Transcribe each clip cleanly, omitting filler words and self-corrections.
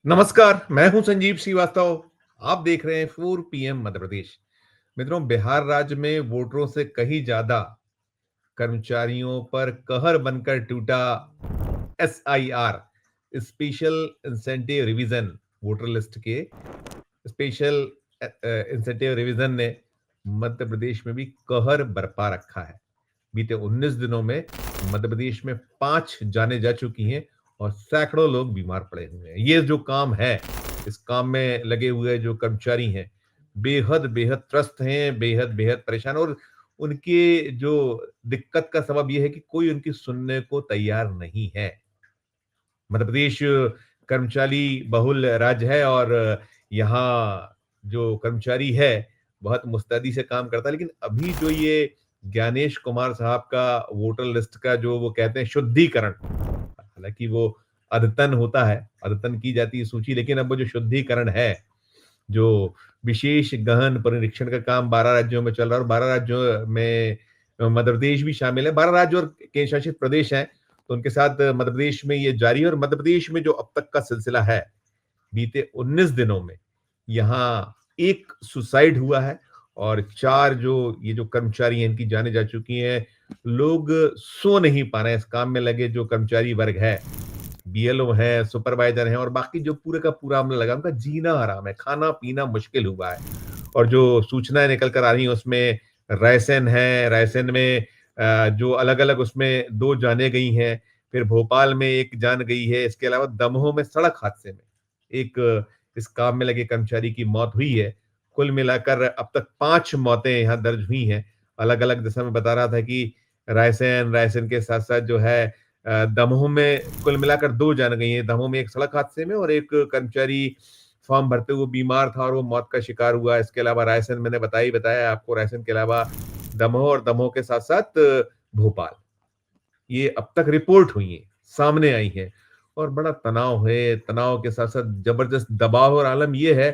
नमस्कार, मैं हूं संजीव श्रीवास्तव। आप देख रहे हैं 4 पीएम मध्य प्रदेश। मित्रों, बिहार राज्य में वोटरों से कहीं ज्यादा कर्मचारियों पर कहर बनकर टूटा SIR, special incentive revision. Voter list के स्पेशल इंसेंटिव रिवीजन ने मध्य प्रदेश में भी कहर बरपा रखा है। बीते 19 दिनों में मध्य प्रदेश में 5 जाने जा चुकी हैं और सैकड़ों लोग बीमार पड़े हुए हैं। ये जो काम है, इस काम में लगे हुए जो कर्मचारी हैं, बेहद बेहद त्रस्त हैं, बेहद बेहद परेशान। और उनके जो दिक्कत का सबब ये है कि कोई उनकी सुनने को तैयार नहीं है। मध्य प्रदेश कर्मचारी बहुल राज्य है और यहाँ जो कर्मचारी है बहुत मुस्तैदी से काम करता है। लेकिन अभी जो ये ज्ञानेश कुमार साहब का वोटर लिस्ट का जो वो कहते हैं शुद्धिकरण, हालांकि वो अद्यतन होता है, अद्यतन की जाती है सूची, लेकिन अब वो जो शुद्धिकरण है, जो विशेष गहन परिरीक्षण का काम 12 राज्यों में चल रहा है और 12 राज्यों में मध्य प्रदेश भी शामिल है। 12 राज्य और केंद्र शासित प्रदेश हैं, तो उनके साथ मध्य प्रदेश में ये जारी है। और मध्य प्रदेश में जो अब तक का सिलसिला है, बीते 19 दिनों में यहाँ एक सुसाइड हुआ है और 4 जो ये जो कर्मचारी हैं इनकी जानें जा चुकी हैं। लोग सो नहीं पा रहे हैं। इस काम में लगे जो कर्मचारी वर्ग है, बीएलओ हैं, सुपरवाइजर हैं और बाकी जो पूरे का पूरा अमला लगा, उनका जीना हराम है, खाना पीना मुश्किल हुआ है। और जो सूचनाएं निकल कर आ रही हैं उसमें रायसेन है, रायसेन में जो अलग अलग उसमें 2 जानें गई हैं, फिर भोपाल में 1 जान गई है। इसके अलावा दमोह में सड़क हादसे में एक इस काम में लगे कर्मचारी की मौत हुई है। कुल मिलाकर अब तक 5 मौतें यहाँ दर्ज हुई हैं। अलग अलग, जैसा मैं बता रहा था कि रायसेन के साथ साथ जो है दमोह में कुल मिलाकर 2 जान गई हैं। दमोह में एक सड़क हादसे में और एक कर्मचारी फॉर्म भरते हुए बीमार था और वो मौत का शिकार हुआ। इसके अलावा रायसेन मैंने बताया आपको, रायसेन के अलावा दमोह और दमोह के साथ साथ भोपाल, ये अब तक रिपोर्ट हुई है, सामने आई है। और बड़ा तनाव है, तनाव के साथ साथ जबरदस्त दबाव। और आलम यह है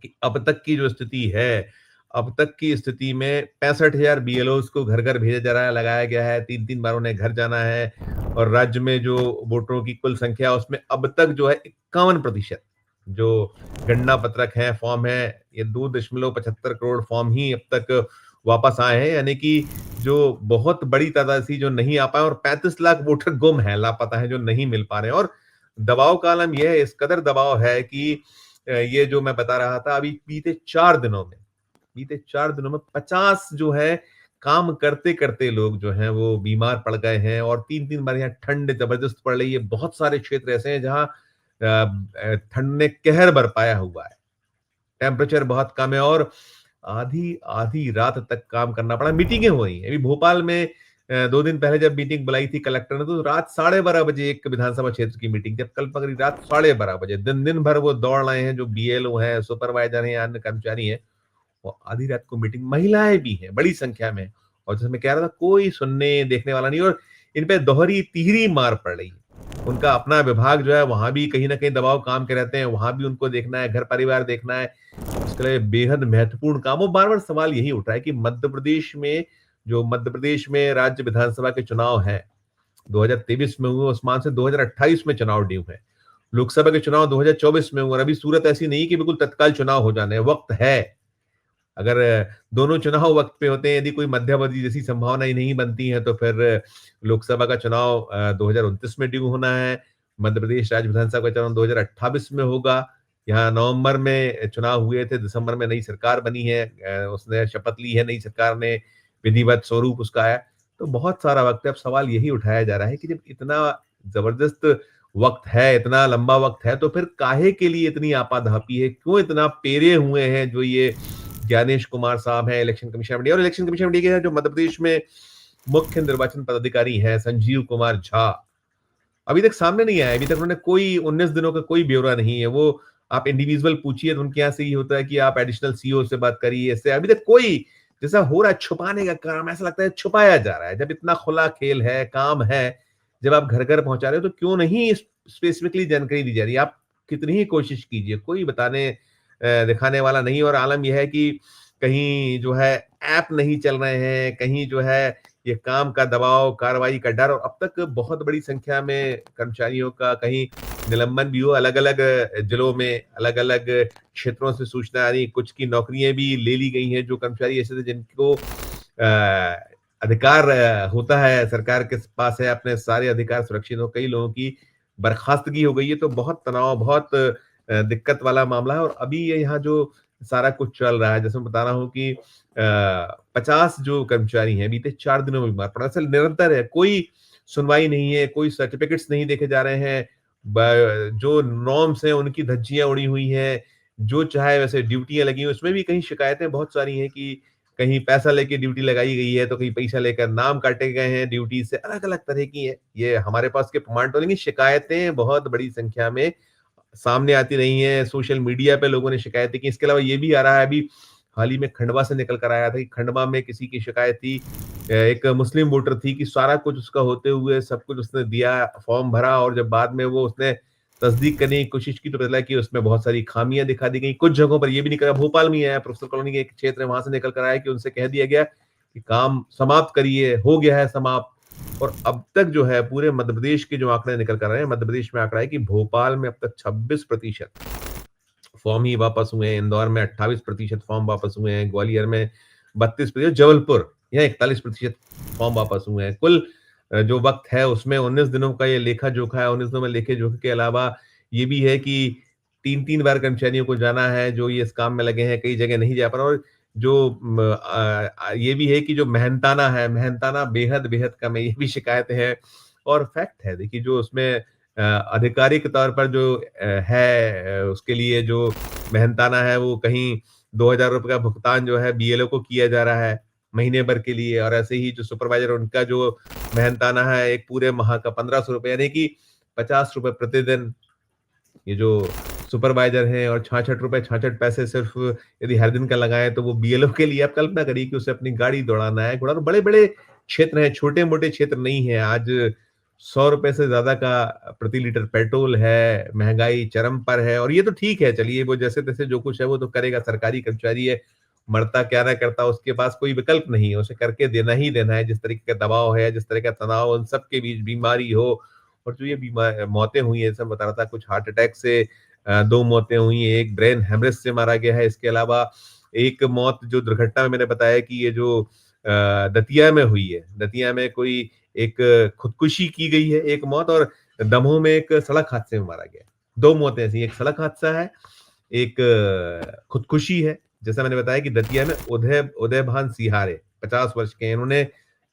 कि अब तक की जो स्थिति है, अब तक की स्थिति में 65,000 बीएलओस को घर घर भेजा जा रहा है, लगाया गया है। 3-3 बार उन्हें घर जाना है। और राज्य में जो वोटरों की कुल संख्या, उसमें अब तक जो है 51% जो गणना पत्रक हैं, फॉर्म है, ये 2.75 करोड़ फॉर्म ही अब तक वापस आए हैं। यानी कि जो बहुत बड़ी तादाद थी जो नहीं आ पाए, और 35 लाख वोटर गुम है, लापता है, जो नहीं मिल पा रहे हैं। और दबाव का आलम यह है, इस कदर दबाव है कि ये जो मैं बता रहा था, अभी बीते 4 दिनों में 50 जो है काम करते करते लोग जो हैं वो बीमार पड़ गए हैं। और 3-3 बार यहाँ ठंड जबरदस्त पड़ रही है। बहुत सारे क्षेत्र ऐसे हैं जहाँ ठंड ने कहर बरपाया हुआ है। टेम्परेचर बहुत कम है और आधी आधी रात तक काम करना पड़ा। मीटिंगें हो रही हैं। अभी भोपाल में 2 दिन पहले जब मीटिंग बुलाई थी कलेक्टर ने, तो रात 12:30 बजे एक विधानसभा क्षेत्र की मीटिंग, जब कल पकड़ी रात 12:30 बजे। दिन भर वो दौड़ रहे हैं, जो बीएलओ हैं, सुपरवाइजर हैं, अन्य कर्मचारी हैं। वो आधी रात को मीटिंग, महिलाएं भी हैं बड़ी संख्या में। और जैसे मैं कह रहा था, कोई सुनने देखने वाला नहीं। और इन पे दोहरी तिहरी मार पड़ रही है। उनका अपना विभाग जो है, वहां भी कहीं ना कहीं दबाव काम के रहते हैं, वहां भी उनको देखना है, घर परिवार देखना है। इसके लिए बेहद महत्वपूर्ण काम। और बार बार सवाल यही उठ रहा है कि मध्य प्रदेश में राज्य विधानसभा के चुनाव हैं, 2023 में हुए, उस्मान से 2028 में चुनाव ड्यू है। लोकसभा के चुनाव 2024 में हुए और अभी सूरत ऐसी नहीं कि बिल्कुल तत्काल चुनाव हो जाने, वक्त है। अगर दोनों चुनाव वक्त पे होते हैं, यदि कोई मध्यावधि जैसी संभावना ही नहीं बनती है, तो फिर लोकसभा का चुनाव 2029 में ड्यू होना है। मध्य प्रदेश राज्य विधानसभा का चुनाव 2028 में होगा। यहाँ नवंबर में चुनाव हुए थे, दिसंबर में नई सरकार बनी है, उसने शपथ ली है, नई सरकार ने विधिवत स्वरूप उसका आया। तो बहुत सारा वक्त है। अब सवाल यही उठाया जा रहा है कि जब इतना जबरदस्त वक्त है, इतना लंबा वक्त है, तो फिर काहे के लिए इतनी आपाधापी है? क्यों इतना पेरे हुए हैं जो ये ज्ञानेश कुमार साहब हैं इलेक्शन कमीशन ऑफ इंडिया? और इलेक्शन कमीशन ऑफ इंडिया के जो मध्य प्रदेश में मुख्य निर्वाचन पदाधिकारी हैं, संजीव कुमार झा, अभी तक सामने नहीं आया। अभी तक उन्होंने कोई 19 दिनों का कोई ब्यौरा नहीं है। वो आप इंडिविजुअल पूछिए तो उनके यहाँ से ये होता है कि आप एडिशनल सीओ से बात करिए। इससे अभी तक कोई, जैसा हो रहा है छुपाने का काम, ऐसा लगता है छुपाया जा रहा है। जब इतना खुला खेल है, काम है, जब आप घर घर पहुंचा रहे हो, तो क्यों नहीं स्पेसिफिकली जानकारी दी जा रही है? आप कितनी ही कोशिश कीजिए, कोई बताने दिखाने वाला नहीं। और आलम यह है कि कहीं जो है ऐप नहीं चल रहे हैं, कहीं जो है ये काम का दबाव, कार्रवाई का डर। और अब तक बहुत बड़ी संख्या में कर्मचारियों का कहीं निलंबन भी हो, अलग-अलग जिलों में, अलग-अलग क्षेत्रों से सूचना आ रही है, कुछ की नौकरियाँ भी ले ली गई हैं, जो कर्मचारी ऐसे थे जिनको अधिकार होता है, सरकार के पास है, अपने सारे अधिकार सुरक्षित हो, कई लोगों की बर्खास्तगी हो गई है, तो बहुत तनाव, बहुत दिक्कत वाला मामला है और अभी ये यहाँ जो सारा कुछ चल रहा है, जैसे मैं बता रहा हूँ कि 50 जो कर्मचारी हैं, बीते 4 दिनों में बीमार पड़ा। असल निरंतर है, कोई सुनवाई नहीं है, कोई सर्टिफ़िकेट्स नहीं देखे जा रहे हैं। जो नॉर्म्स हैं, उनकी धज्जियाँ उड़ी हुई हैं। जो चाहे वैसे ड्यूटियाँ लगी हैं, उसमें भी कहीं शिकायतें बहुत सारी हैं कि कहीं पैसा लेके ड्यूटी लगाई गई है, तो कहीं पैसा लेकर नाम काटे गए हैं ड्यूटी से, अलग-अलग तरह की हैं। ये हमारे पास के प्रमाण तो नहीं, शिकायतें बहुत बड़ी संख्या में सामने आती रही हैं, सोशल मीडिया पे लोगों ने शिकायतें की। इसके अलावा ये भी आ रहा है अभी हाल ही में खंडवा से निकल कर आया था कि खंडवा में किसी की शिकायत थी एक मुस्लिम वोटर थी कि सारा कुछ उसका होते हुए सब कुछ उसने दिया, फॉर्म भरा और जब बाद में वो उसने तस्दीक करने की कोशिश की तो पता चला कि उसमें बहुत सारी खामियाँ दिखा दी गई। कुछ जगहों पर ये भी निकला भोपाल में ही आया, प्रोफेसर कॉलोनी के एक क्षेत्र है, वहाँ से निकल कर आया कि उनसे कह दिया गया कि काम समाप्त करिए, हो गया है समाप्त। और अब तक जो है पूरे मध्य प्रदेश के जो आंकड़े निकल कर आए हैं, मध्य प्रदेश में आंकड़ा है कि भोपाल में अब तक 26% फॉर्म ही वापस हुए हैं, इंदौर में 28% फॉर्म वापस हुए हैं, ग्वालियर में 32%, जबलपुर यहाँ 41% फॉर्म वापस हुए हैं। कुल जो वक़्त है उसमें 19 दिनों का ये लेखा-जोखा है, 19 दिनों में लेखे-जोखे के अलावा ये भी है कि 3-3 बार कर्मचारियों को जाना है, जो ये इस काम में लगे हैं, कई जगह नहीं जा पा रहे और जो ये भी है कि जो मेहनताना है, मेहनताना बेहद-बेहद कम है, ये भी शिकायतें हैं और फैक्ट है देखिए जो उसमें आधिकारिक तौर पर जो उसके लिए जो मेहनताना है वो कहीं ₹2000 का भुगतान जो है बीएलओ को किया जा रहा है, महीने भर के लिए और ऐसे ही जो सुपरवाइज़र उनका जो मेहनताना है एक पूरे माह का ₹1500 यानी कि ₹50 प्रतिदिन ये जो सुपरवाइज़र हैं और ₹66 66 पैसे सिर्फ़ यदि हर दिन का लगाएँ तो वो बीएलओ के लिए आप कल्पना करिए कि उसे अपनी गाड़ी दौड़ाना है, घोड़ा बड़े-बड़े क्षेत्र हैं, छोटे-मोटे क्षेत्र नहीं हैं। आज ₹100 से ज़्यादा का प्रति लीटर पेट्रोल है, महँगाई चरम पर है और ये तो ठीक है, चलिए वो जैसे-तैसे जो कुछ है वो तो करेगा, सरकारी कर्मचारी है, मरता क्या ना करता उसके पास कोई विकल्प नहीं है, उसे करके देना ही देना है। जिस तरीके का दबाव है, जिस तरह का तनाव उन सब के बीच बीमारी हो और जो ये मौतें हुई हैं, जैसे मैं बता रहा था कुछ हार्ट अटैक से 2 मौतें हुई हैं, एक ब्रेन हेमरेज से मारा गया है। इसके अलावा एक मौत जो दुर्घटना में मैंने बताया कि ये जो दतिया में हुई है, दतिया में कोई एक खुदकुशी की गई है, एक मौत और दमोह में एक सड़क हादसे में मारा गया है। 2 मौतें ऐसी हैं, एक सड़क हादसा है, एक खुदकुशी है। जैसा मैंने बताया कि दतिया में उदयभान सिहारे 50 वर्ष के हैं, इन्होंने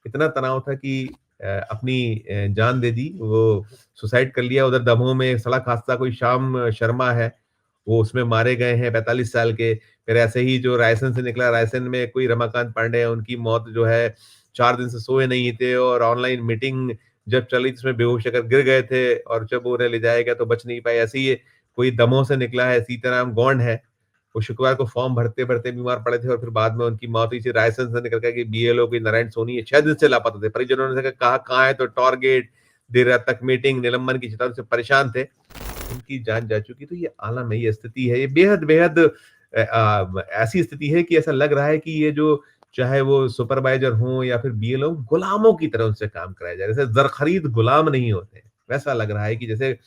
इतना तनाव था कि अपनी जान दे दी, वो सुसाइड कर लिया। उधर दमोह में एक सड़क हादसा कोई श्याम शर्मा है, वो उसमें मारे गए हैं 45 साल के। फिर ऐसे ही जो रायसेन से निकला, रायसेन में कोई रमाकांत पांडे है, उनकी मौत जो है 4 दिन से सोए नहीं थे और ऑनलाइन मीटिंग जब चली जिसमें बेहोश होकर गिर गए थे और जब उन्हें ले जाया गया तो बच नहीं पाए। ऐसे ही कोई दमोह से निकला है, सीताराम गौंड है, वो शुक्रवार को फॉर्म भरते-भरते बीमार पड़े थे और फिर बाद में उनकी मौत हुई थी। रायसेन से निकल कर के बीएलओ कोई नारायण सोनी है, 6 दिन से लापता थे। परिजनों ने कहा कहाँ है तो टारगेट, देर रात तक मीटिंग, निलंबन की चेतावनी से परेशान थे। उनकी जान जा चुकी। तो ये आलम है, ये स्थिति है, ये बेहद-बेहद ऐसी स्थिति है कि ऐसा लग रहा है कि ये जो चाहे वो सुपरवाइज़र हों या फिर बीएलओ गुलामों की तरह उनसे काम कराया जा रहा है। जैसे ज़र-ख़रीद गुलाम नहीं होते, वैसा लग रहा है कि जैसे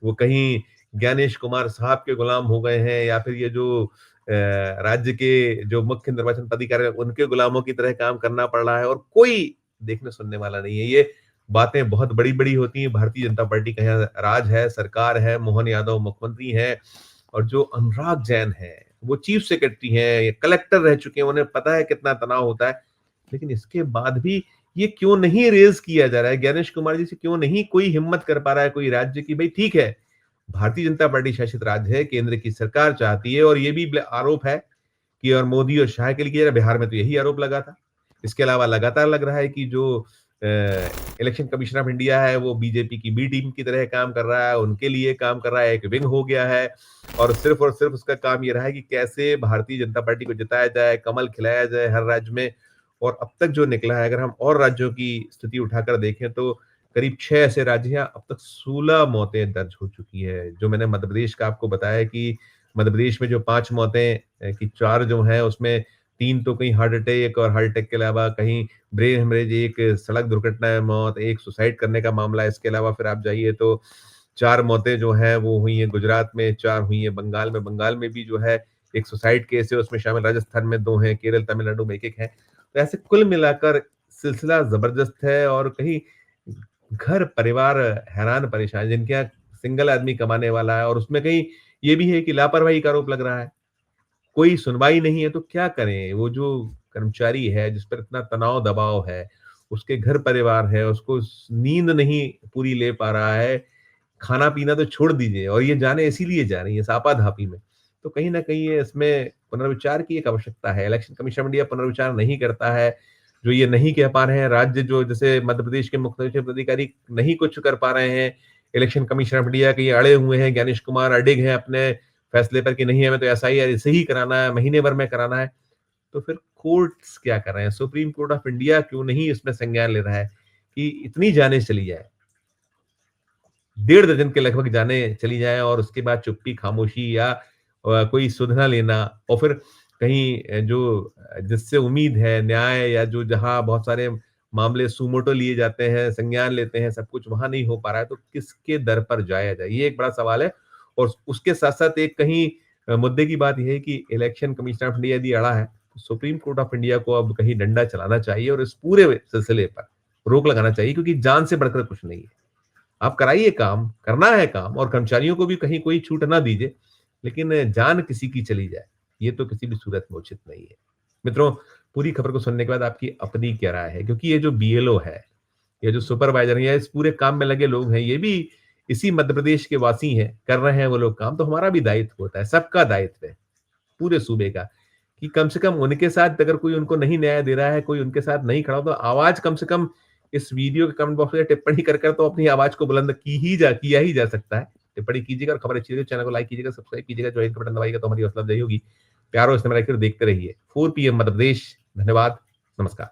वो कहीं ज्ञानेश कुमार साहब के गुलाम हो गए हैं या फिर ये जो राज्य के जो मुख्य निर्वाचन पदाधिकारी हैं, उनके गुलामों की तरह काम करना पड़ रहा है और कोई देखने सुनने वाला नहीं है। ये बातें बहुत बड़ी-बड़ी होती हैं। भारतीय जनता पार्टी का यहाँ राज है, सरकार है, मोहन यादव मुख्यमंत्री हैं और जो अनुराग जैन हैं, वो चीफ सेक्रेटरी हैं, ये कलेक्टर रह चुके हैं, उन्हें पता है कितना तनाव होता है। लेकिन इसके बाद भी ये क्यों नहीं रेज़ किया जा रहा है? ज्ञानेश कुमार जी से क्यों नहीं कोई हिम्मत कर पा रहा है कोई राज्य की भई ठीक है, भारतीय जनता पार्टी शासित राज्य है, केंद्र की सरकार चाहती है और ये भी आरोप है कि और मोदी और शाह के लिए किया जा रहा है, बिहार में तो यही आरोप लगा था। इसके अलावा लगातार लग रहा है कि जो इलेक्शन कमिशन ऑफ इंडिया है, वो बीजेपी की बी टीम की तरह काम कर रहा है, उनके लिए काम कर रहा है, एक विंग हो गया है और सिर्फ उसका काम ये रहा है कि कैसे भारतीय जनता पार्टी को जिताया जाए, कमल खिलाया जाए हर राज्य में और अब तक जो निकला है, अगर हम और राज्यों की स्थिति उठाकर देखें तो करीब 6 ऐसे राज्य हैं, अब तक 16 मौतें दर्ज हो चुकी है। जो मैंने मध्य प्रदेश का आपको बताया कि मध्य प्रदेश में जो 5 मौतें की 4 जो हैं उसमें 3 तो कहीं हार्ट अटैक और हार्ट अटैक के अलावा कहीं ब्रेन हेमरेज, एक सड़क दुर्घटना में मौत, एक सुसाइड करने का मामला है। इसके अलावा फिर आप जाइए तो 4 मौतें जो हैं वो हुई हैं गुजरात में, 4 हुई हैं बंगाल में भी जो है एक सुसाइड केस है उसमें शामिल, राजस्थान में 2 हैं, केरल, तमिलनाडु में 1-1 है। तो ऐसे कुल मिलाकर सिलसिला ज़बरदस्त है और कहीं घर परिवार हैरान परेशान, जिनके यहाँ सिंगल आदमी कमाने वाला है और उसमें कहीं ये भी है कि लापरवाही का आरोप लग रहा है। कोई सुनवाई नहीं है तो क्या करें? वो जो कर्मचारी है जिस पर इतना तनाव दबाव है, उसके घर परिवार है, उसको नींद नहीं पूरी ले पा रहा है, खाना-पीना तो छोड़ दीजिए और ये जानें इसीलिए जा रही है इस आपाधापी में। तो कहीं न कहीं ये इसमें पुनर्विचार की एक आवश्यकता है। इलेक्शन कमीशन ऑफ इंडिया पुनर्विचार नहीं करता है। जो ये नहीं कह पा रहे हैं राज्य जो जैसे मध्य प्रदेश के मुख्य चुनाव पदाधिकारी नहीं कुछ कर पा रहे हैं। इलेक्शन कमीशन ऑफ इंडिया के ये अड़े हुए हैं, ज्ञानेश कुमार अडिग हैं अपने फैसले पर कि नहीं हमें तो एसआईआर ऐसे ही कराना है, महीने भर में कराना है। तो फिर कोर्ट्स क्या कर रहे हैं? सुप्रीम कोर्ट ऑफ इंडिया क्यों नहीं इसमें संज्ञान ले रहा है कि इतनी जानें चली जाए? 1.5 दर्जन के लगभग जानें चली जाएँ और उसके बाद चुप्पी, खामोशी या कोई सुध ना लेना और फिर कहीं जिससे उम्मीद है न्याय या जो जहाँ बहुत सारे मामले सुमोटो लिए जाते हैं, संज्ञान लेते हैं, सब कुछ वहाँ नहीं हो पा रहा है, तो किसके दर पर जाया जाए? ये एक बड़ा सवाल है और उसके साथ-साथ एक कहीं मुद्दे की बात ये है कि इलेक्शन कमिश्नर ऑफ इंडिया यदि अड़ा है, तो सुप्रीम कोर्ट ऑफ इंडिया को अब कहीं डंडा चलाना चाहिए और इस पूरे सिलसिले पर रोक लगाना चाहिए क्योंकि जान से बढ़कर कुछ नहीं है। आप कराइए काम, करना है काम और कर्मचारियों को भी कहीं कोई छूट ना दीजिए, लेकिन जान किसी की चली जाए, ये तो किसी भी सूरत में उचित नहीं है। मित्रों, पूरी खबर को सुनने के बाद आपकी अपनी क्या राय है? क्योंकि ये जो बीएलओ है, ये जो सुपरवाइज़र है या इस पूरे काम में लगे लोग हैं, ये भी इसी मध्य प्रदेश के वासी हैं, कर रहे हैं वो लोग काम, तो हमारा भी दायित्व होता है, सबका दायित्व है, पूरे सूबे का, कि कम से कम उनके साथ अगर कोई उनको नहीं न्याय दे रहा है, कोई उनके साथ नहीं खड़ा हो, तो आवाज़ कम से कम इस वीडियो के कमेंट बॉक्स में टिप्पणी कर तो अपनी आवाज़ को बुलंद किया ही जा सकता है। टिप्पणी कीजिएगा और खबर अच्छी लगे तो चैनल को लाइक कीजिएगा, सब्सक्राइब कीजिएगा, ज्वाइन का बटन दबाइएगा तो हमारी हौसला अफ़ज़ाई होगी। प्यार और स्नेह में रखकर देखते रहिए। 4 पीएम मध्य प्रदेश। धन्यवाद। नमस्कार।